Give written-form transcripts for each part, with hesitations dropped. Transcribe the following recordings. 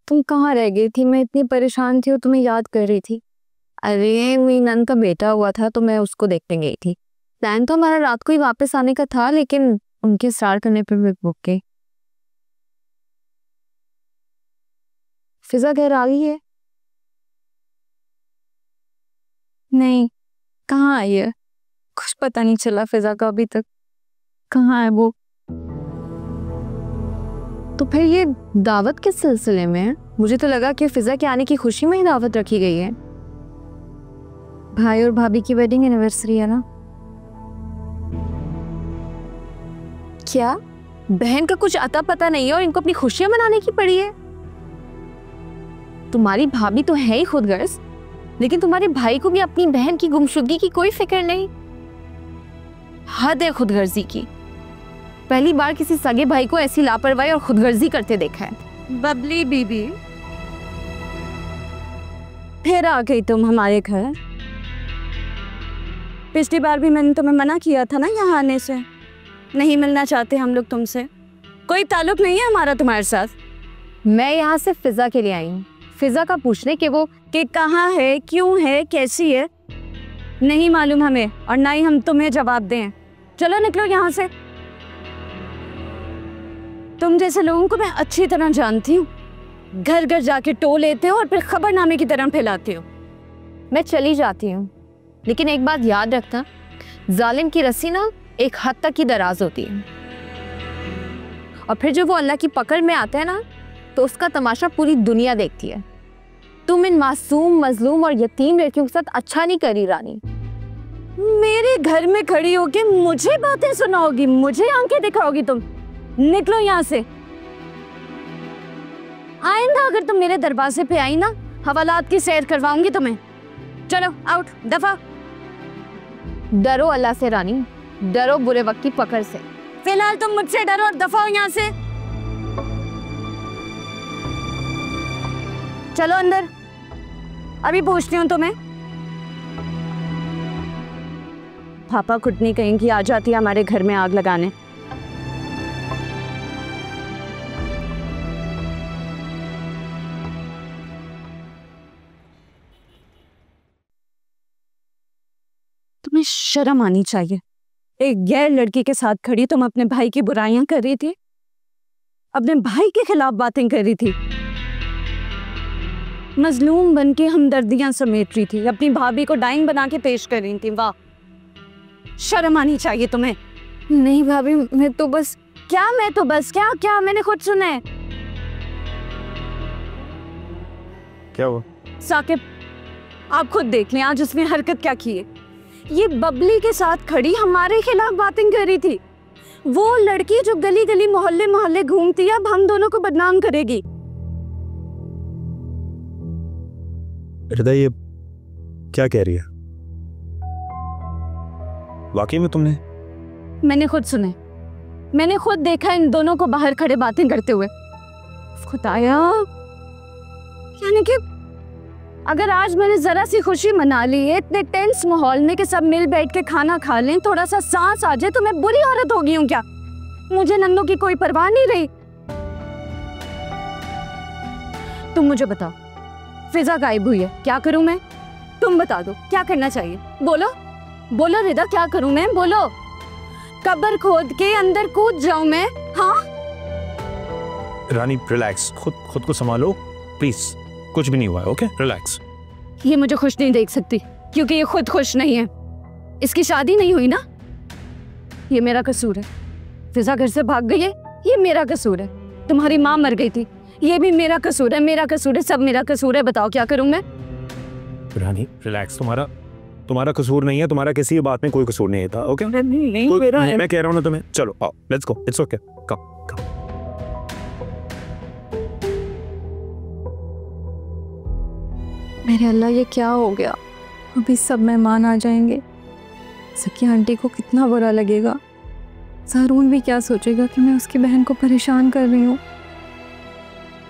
तुम कहाँ रह गई थी? मैं इतनी परेशान थी और तुम्हें याद कर रही थी। अरे मेरी नंद का बेटा हुआ था तो मैं उसको देखने गई थी। प्लान तो हमारा रात को ही वापस आने का था, लेकिन उनके स्टार्ट करने पर मैं रुक गई। फिजा घर आ गई है? नहीं, कहाँ आई है? कुछ पता नहीं चला फिजा का अभी तक। कहाँ है वो? तो फिर ये दावत किस सिलसिले में है? मुझे तो लगा कि फिजा के आने की खुशी में ही दावत रखी गई है। भाई और भाभी की वेडिंग एनिवर्सरी है ना? क्या बहन का कुछ अता पता नहीं है और इनको अपनी खुशियां मनाने की पड़ी है? तुम्हारी भाभी तो है ही खुदगर्ज, लेकिन तुम्हारे भाई को भी अपनी बहन की गुमशुदगी की कोई फिक्र नहीं। हद है खुदगर्जी की। पहली बार किसी सगे भाई को ऐसी लापरवाही और खुदगर्जी करते देखा है। बबली बीबी, फिर आ गई तुम हमारे घर। पिछली बार भी मैंने तुम्हें मना किया था ना यहाँ आने से। नहीं मिलना चाहते हम लोग तुमसे, कोई ताल्लुक नहीं है हमारा तुम्हारे साथ। मैं यहाँ से फिजा के लिए आई हूँ, फिजा का पूछने के वो कि कहाँ है, क्यों है, कैसी है, नहीं मालूम हमें, और ना ही हम तुम्हें जवाब दें। चलो निकलो यहाँ से। तुम जैसे लोगों को मैं अच्छी तरह जानती हूँ। घर घर जाके टो लेते हो और फिर खबरनामे की तरह फैलाते हो। मैं चली जाती हूँ, लेकिन एक बात याद रखना, जालिम की रस्सी ना एक हद तक ही दराज होती है, और फिर जो वो अल्लाह की पकड़ में आता है ना, तो उसका तमाशा पूरी दुनिया देखती है। तुम इन मासूम, मजलूम और यतीम लड़कियों के साथ अच्छा नहीं करी रानी। मेरे घर में खड़ी होके मुझे बातें सुनाओगी, मुझे आंखें दिखाओगी तुम? निकलो यहाँ से। आइंदा अगर तुम मेरे दरवाजे पे आई ना, हवालात की सैर करवाऊंगी तुम्हें। चलो आउट, दफा। डरो अल्लाह से रानी, डरो बुरे वक्त की पकड़ से। फिलहाल तुम मुझसे डरो और दफा हो यहाँ से। चलो अंदर, अभी पूछती हूँ तुम्हें। पापा कुटनी कहीं की आ जाती है हमारे घर में आग लगाने। तुम्हें शर्म आनी चाहिए। एक गैर लड़की के साथ खड़ी तुम अपने भाई की बुराइयां कर रही थी, अपने भाई के खिलाफ बातें कर रही थी, मजलूम बन के हमदर्दियां समेट रही थी, अपनी भाभी को डाइन बना के पेश कर रही थी। वाह, शर्म आनी चाहिए तुम्हें। नहीं भाभी, मैं तो बस क्या मैंने खुद सुना है। क्या हुआ? साकिब, आप खुद देख लें आज उसने हरकत क्या की है। ये बबली के साथ खड़ी हमारे खिलाफ बातें कर रही थी। वो लड़की जो गली गली मोहल्ले मोहल्ले घूमती है, अब हम दोनों को बदनाम करेगी। हृदय, ये क्या कह रही है? वाकई में तुमने? मैंने खुद सुने, मैंने खुद देखा इन दोनों को बाहर खड़े बातें करते हुए। खुदाया, यानी कि अगर आज मैंने जरा सी खुशी मना ली है इतने टेंस माहौल में कि सब मिल बैठ के खाना खा लें, थोड़ा सा सांस आ जाए, तो मैं बुरी औरत हो गई हूँ क्या? मुझे नन्नों की कोई परवाह नहीं रही। तुम मुझे बताओ, फिजा गायब हुई है, क्या करूं मैं? तुम बता दो, क्या करना चाहिए? बोलो बोलो रिदा, क्या करूं मैं? बोलो। कब्र खोद के अंदर कूद जाऊं मैं? हाँ रानी रिलैक्स, खुद को संभालो प्लीज, कुछ भी नहीं हुआ है, ओके? रिलैक्स। ये मुझे खुश नहीं देख सकती, क्योंकि ये खुद खुश नहीं है। इसकी शादी नहीं हुई ना, ये मेरा कसूर है। फिजा घर से भाग गई है, ये मेरा कसूर है। तुम्हारी माँ मर गई थी, ये भी मेरा कसूर है, मेरा कसूर है, सब मेरा कसूर है। बताओ क्या करूं मैं? रानी रिलैक्स, तुम्हारा कसूर नहीं है, तुम्हारा किसी बात में कोई कसूर नहीं था, ओके? नहीं मेरा है। मैं कह रहा हूँ ना तुम्हें, चलो आओ, लेट्स गो, इट्स ओके, कम। मेरे अल्लाह, ये क्या हो गया? अभी सब मेहमान आ जाएंगे, सकी आंटी को कितना बुरा लगेगा। ज़ारून भी क्या सोचेगा कि मैं उसकी बहन को परेशान कर रही हूँ।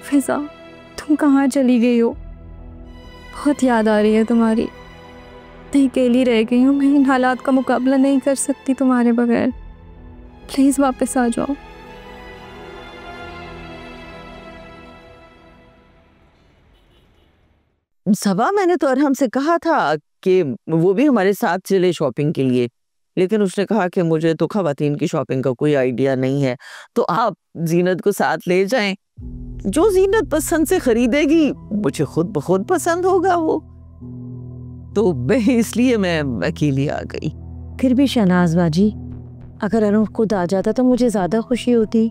फिजा, तुम कहाँ चली गई हो? बहुत याद आ रही है तुम्हारी। मैं अकेली रह गई हूँ, मैं इन हालात का मुकाबला नहीं कर सकती तुम्हारे बगैर। प्लीज़ वापस आ जाओ। सबा, मैंने तो अरहम से कहा था कि वो भी हमारे साथ चले शॉपिंग के लिए, लेकिन उसने कहा कि मुझे तो खवातीन की शॉपिंग का कोई आइडिया नहीं है, तो आप जीनत को साथ ले जाएं। जो जीनत पसंद से खरीदेगी मुझे खुद ब खुद पसंद होगा वो, तो इसलिए मैं अकेली आ गई। फिर भी शहनाज बाजी, अगर अरुण खुद आ जाता तो मुझे ज्यादा खुशी होती।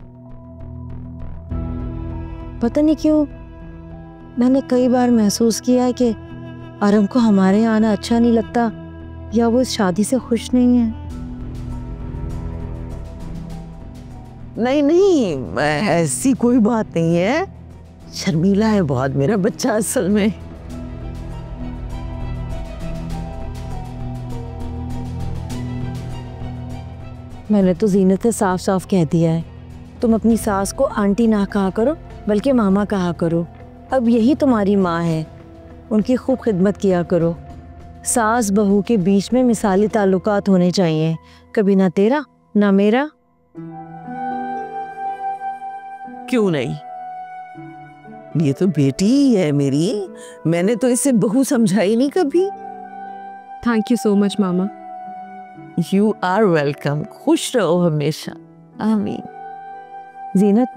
पता नहीं क्यों मैंने कई बार महसूस किया है कि अरुण को हमारे यहाँ आना अच्छा नहीं लगता, या वो इस शादी से खुश नहीं है। नहीं नहीं, ऐसी कोई बात नहीं है। शर्मीला है बहुत मेरा बच्चा असल में। मैंने तो जीनत से साफ साफ कह दिया है, तुम अपनी सास को आंटी ना कहा करो बल्कि मामा कहा करो। अब यही तुम्हारी माँ है, उनकी खूब खिदमत किया करो। सास बहू के बीच में मिसाली ताल्लुकात होने चाहिए, कभी ना तेरा ना मेरा। क्यों नहीं, ये तो बेटी ही है मेरी, मैंने तो इसे बहू समझा ही नहीं कभी। थैंक यू सो मच मामा। यू आर वेलकम, खुश रहो हमेशा। आमीन। जीनत,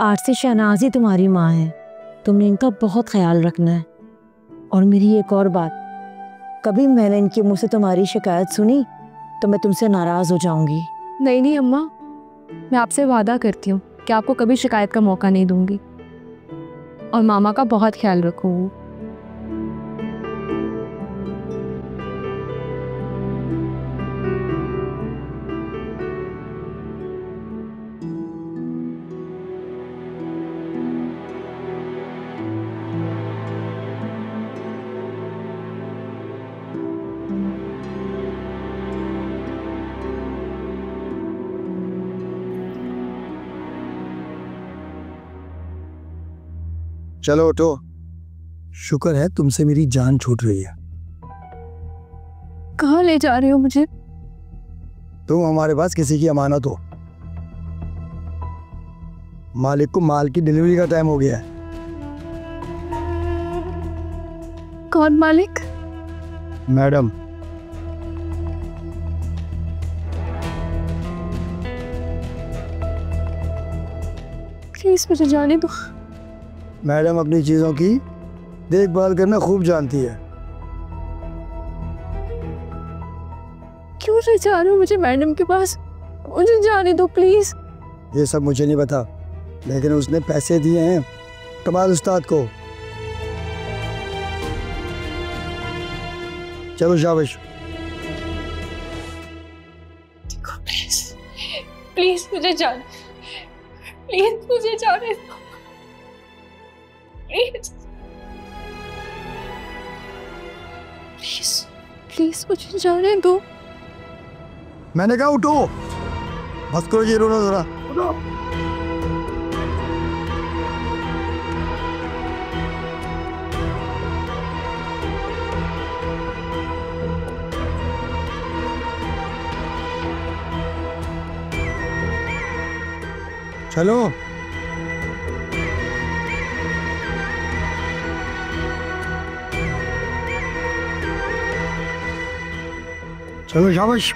आज से शहनाज ही तुम्हारी माँ है, तुमने इनका बहुत ख्याल रखना है। और मेरी एक और बात, कभी मैंने इनके मुंह से तुम्हारी शिकायत सुनी तो मैं तुमसे नाराज हो जाऊंगी। नहीं नहीं अम्मा, मैं आपसे वादा करती हूँ कि आपको कभी शिकायत का मौका नहीं दूंगी, और मामा का बहुत ख्याल रखूँगी। चलो उठो। शुक्र है तुमसे मेरी जान छूट रही है। कहाँ ले जा रहे हो मुझे? तुम हमारे पास किसी की अमानत हो। मालिक को माल की डिलीवरी का टाइम हो गया है। कौन मालिक? मैडम। प्लीज मुझे जाने दो। मैडम अपनी चीजों की देखभाल करना खूब जानती है। क्यों ले जा रहे हो मुझे मैडम के पास? मुझे जाने दो प्लीज। ये सब मुझे नहीं पता, लेकिन उसने पैसे दिए हैं कमाल उस्ताद को। चलो शाबाश। प्लीज मुझे जाने, प्लीज मुझे जाने दो, प्लीज प्लीज प्लीज मुझे जाने दो। मैंने कहा उठो, बस करो ये रोना जरा। उठो। चलो। चलो शाबाश।